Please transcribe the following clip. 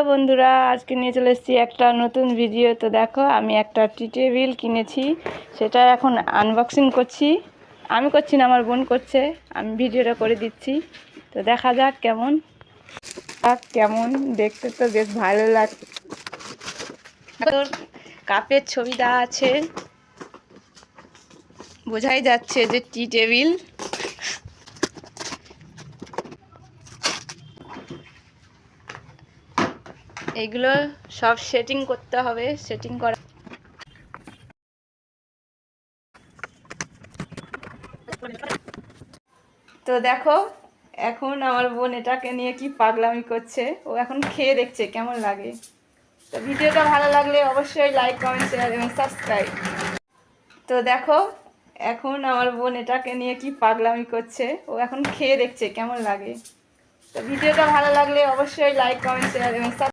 বন্ধুরা, আজকে নিয়ে চলে এসেছি একটা নতুন ভিডিও। তো দেখো, আমি একটা টি টেবিল কিনেছি, সেটা এখন আনবক্সিং করছি। আমি করছি না, আমার বোন করছে, আমি ভিডিওটা করে দিচ্ছি। তো দেখা যাক কেমন দেখতে। তো বেশ ভালো লাগছে। কাপের ছবি দেওয়া আছে, বোঝাই যাচ্ছে যে টি টেবিল। এইগুলো সব সেটিং করতে হবে, সেটিং করা। তো দেখো, এখন আমার বোন এটাকে নিয়ে কি পাগলামি করছে। ও এখন খেয়ে দেখছে কেমন লাগে। তো ভিডিওটা ভালো লাগলে অবশ্যই লাইক, কমেন্ট, শেয়ার এবং সাবস্ক্রাইব। তো দেখো, এখন আমার বোন এটাকে নিয়ে কি পাগলামি করছে। ও এখন খেয়ে দেখছে কেমন লাগে। তো ভিডিওটা ভালো লাগলে অবশ্যই লাইক, কমেন্ট, শেয়ার এবং